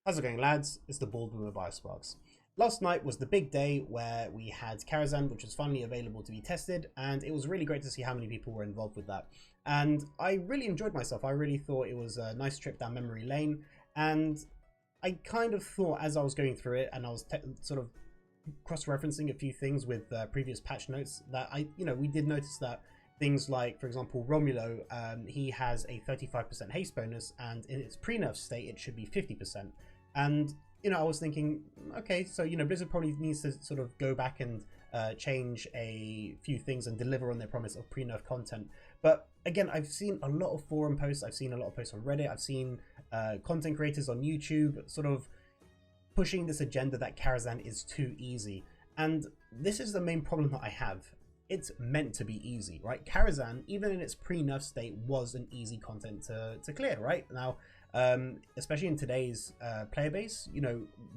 How's it going, lads? It's the Bald Boomer Biosparks. Last night was the big day where we had Karazhan, which was finally available to be tested, and it was really great to see how many people were involved with that. And I really enjoyed myself. I really thought it was a nice trip down memory lane, and I kind of thought as I was going through it, and I was sort of cross-referencing a few things with previous patch notes, that we did notice that things like, for example, Romulo, he has a 35% haste bonus, and in its pre-nerf state, it should be 50%. And I was thinking, okay, so Blizzard probably needs to sort of go back and change a few things and deliver on their promise of pre-nerf content. But again, I've seen a lot of forum posts, I've seen a lot of posts on Reddit, I've seen content creators on YouTube sort of pushing this agenda that Karazhan is too easy. And this is the main problem that I have. It's meant to be easy, right? Karazhan, even in its pre-nerf state, was an easy content to clear, right? Now, especially in today's player base,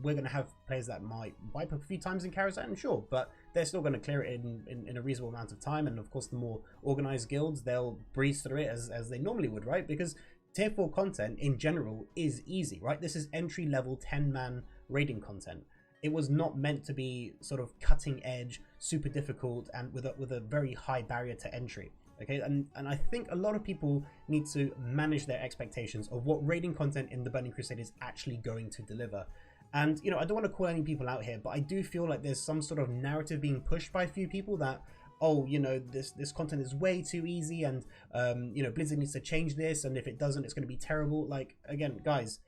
we're going to have players that might wipe a few times in Karazhan, sure, but they're still going to clear it in a reasonable amount of time. And of course, the more organized guilds, they'll breeze through it as they normally would, right? Because tier 4 content in general is easy, right? This is entry level 10-man raiding content. It was not meant to be sort of cutting edge, super difficult, and with a very high barrier to entry. Okay, and I think a lot of people need to manage their expectations of what raiding content in the Burning Crusade is actually going to deliver. And I don't want to call any people out here, but I do feel like there's some sort of narrative being pushed by a few people that, oh, this content is way too easy, and Blizzard needs to change this, and if it doesn't, it's going to be terrible. Like, again, guys,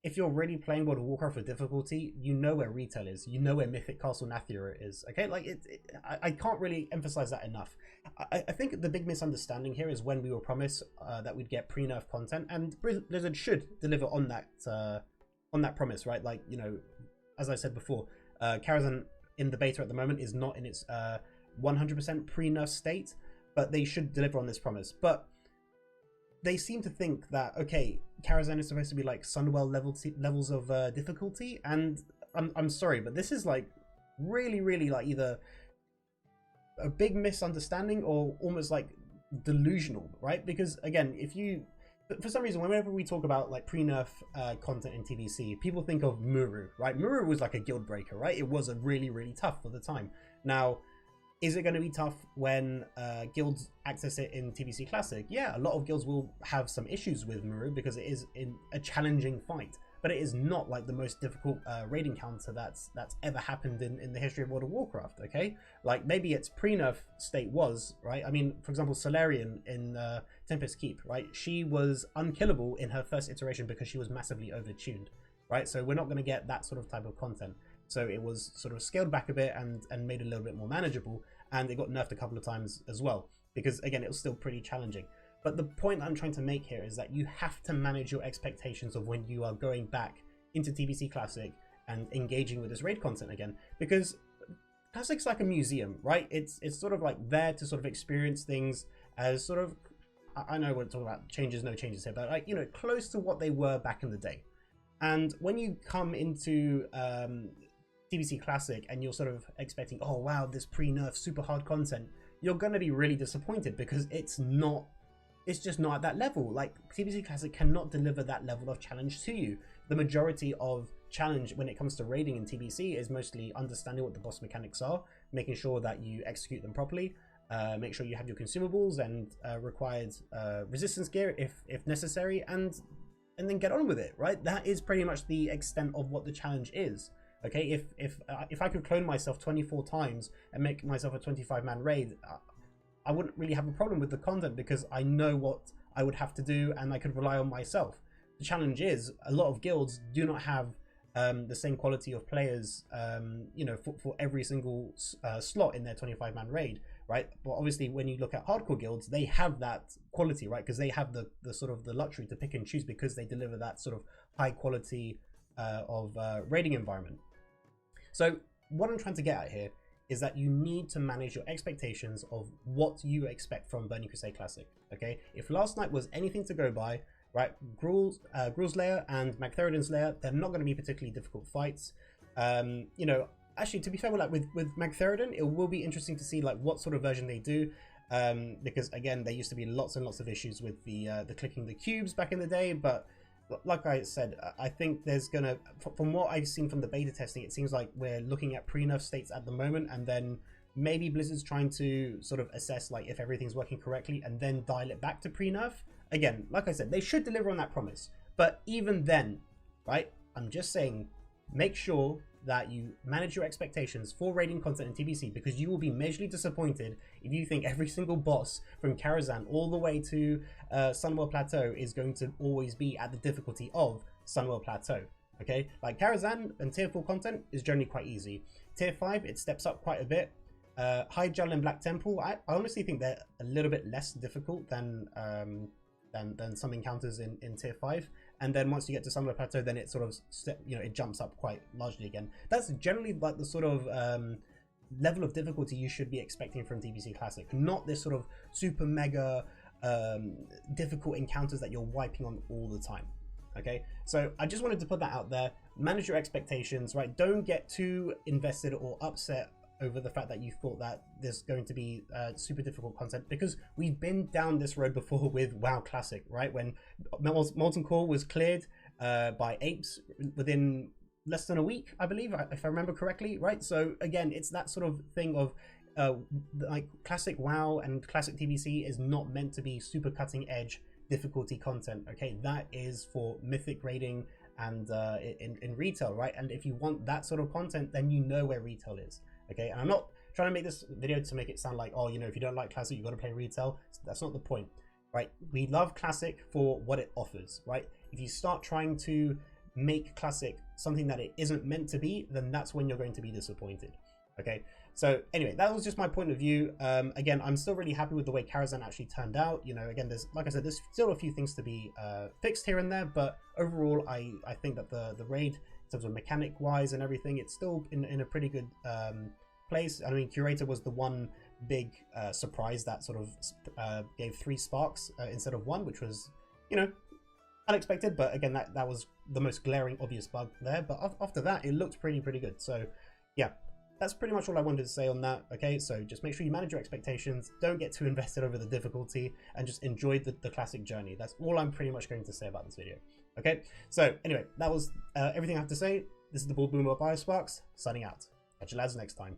if you're really playing World of Warcraft for difficulty, you know where retail is, you know where Mythic Castle Nathira is, okay? Like, I can't really emphasize that enough. I think the big misunderstanding here is when we were promised that we'd get pre-nerf content, and Blizzard should deliver on that promise, right? Like, as I said before, Karazhan in the beta at the moment is not in its 100% pre-nerf state, but they should deliver on this promise. But they seem to think that, okay, Karazhan is supposed to be like Sunwell levels of difficulty, and I'm sorry, but this is like really like either a big misunderstanding or almost like delusional, right? Because again, if you, for some reason, whenever we talk about like pre-nerf content in TBC, people think of Muru, right? Muru was like a guild breaker, right? It was a really tough for the time. Now, is it going to be tough when guilds access it in TBC Classic? Yeah, a lot of guilds will have some issues with Muru because it is in a challenging fight, but it is not like the most difficult raiding counter that's ever happened in the history of World of Warcraft, okay? Like, maybe its pre-nerf state was, right? I mean, for example, Solarian in Tempest Keep, right? She was unkillable in her first iteration because she was massively overtuned, right? So we're not going to get that sort of type of content. So it was sort of scaled back a bit and made it a little bit more manageable, and it got nerfed a couple of times as well, because again, it was still pretty challenging. But the point I'm trying to make here is that you have to manage your expectations of when you are going back into TBC Classic and engaging with this raid content again, because Classic's like a museum, right? It's sort of like there to sort of experience things as sort of, I know we're talking about changes, no changes here, but like, close to what they were back in the day. And when you come into TBC Classic and you're sort of expecting, oh wow, this pre-nerf super hard content, you're going to be really disappointed because it's just not at that level. Like, TBC Classic cannot deliver that level of challenge to you. The majority of challenge when it comes to raiding in TBC is mostly understanding what the boss mechanics are, making sure that you execute them properly, make sure you have your consumables and required resistance gear if necessary, and then get on with it, right? That is pretty much the extent of what the challenge is. Okay, if I could clone myself 24 times and make myself a 25-man raid, I wouldn't really have a problem with the content because I know what I would have to do and I could rely on myself. The challenge is a lot of guilds do not have the same quality of players, for every single slot in their 25-man raid, right? But obviously, when you look at hardcore guilds, they have that quality, right? Because they have the sort of the luxury to pick and choose because they deliver that sort of high quality of raiding environment. So what I'm trying to get at here is that you need to manage your expectations of what you expect from Burning Crusade Classic, okay? If last night was anything to go by, right, Gruul's Lair and Magtheridon's Lair, they're not going to be particularly difficult fights. Actually, to be fair, with Magtheridon, it will be interesting to see like what sort of version they do, because again, there used to be lots and lots of issues with the clicking the cubes back in the day, but like I said, I think there's gonna, from what I've seen from the beta testing, it seems like we're looking at pre-nerf states at the moment, and then maybe Blizzard's trying to sort of assess like if everything's working correctly and then dial it back to pre-nerf. Again, like I said, they should deliver on that promise. But even then, right, I'm just saying, make sure that you manage your expectations for raiding content in TBC, because you will be majorly disappointed if you think every single boss from Karazhan all the way to Sunwell Plateau is going to always be at the difficulty of Sunwell Plateau. Okay, like Karazhan and tier 4 content is generally quite easy. Tier 5, it steps up quite a bit. High Gel and Black Temple, I honestly think they're a little bit less difficult than some encounters in tier 5. And then once you get to Sunwell Plateau, then it sort of it jumps up quite largely again. That's generally like the sort of level of difficulty you should be expecting from TBC Classic, not this sort of super mega difficult encounters that you're wiping on all the time. Okay, so I just wanted to put that out there. Manage your expectations, right? Don't get too invested or upset over the fact that you thought that there's going to be super difficult content, because we've been down this road before with WoW Classic, right? When Molten Core was cleared by apes within less than a week, I believe, if I remember correctly, right? So again, it's that sort of thing of like classic WoW and classic TBC is not meant to be super cutting edge difficulty content. Okay, that is for mythic raiding and in retail, right? And if you want that sort of content, then you know where retail is. Okay, and I'm not trying to make this video to make it sound like, oh, if you don't like classic, you got to play retail. That's not the point, right? We love classic for what it offers, right? If you start trying to make classic something that it isn't meant to be, then that's when you're going to be disappointed. Okay, so anyway, that was just my point of view. Again, I'm still really happy with the way Karazhan actually turned out. Again, there's, like I said, there's still a few things to be fixed here and there, but overall, I think that the raid, in terms of mechanic wise and everything, it's still in a pretty good place. I mean, Curator was the one big surprise that sort of gave 3 sparks instead of 1, which was, unexpected. But again, that was the most glaring obvious bug there. But after that, it looked pretty good. So yeah, that's pretty much all I wanted to say on that. Okay, so just make sure you manage your expectations, don't get too invested over the difficulty, and just enjoy the classic journey. That's all I'm pretty much going to say about this video. Okay, so anyway, that was everything I have to say. This is the Bald Boomer of Biosparks, signing out. Catch you lads next time.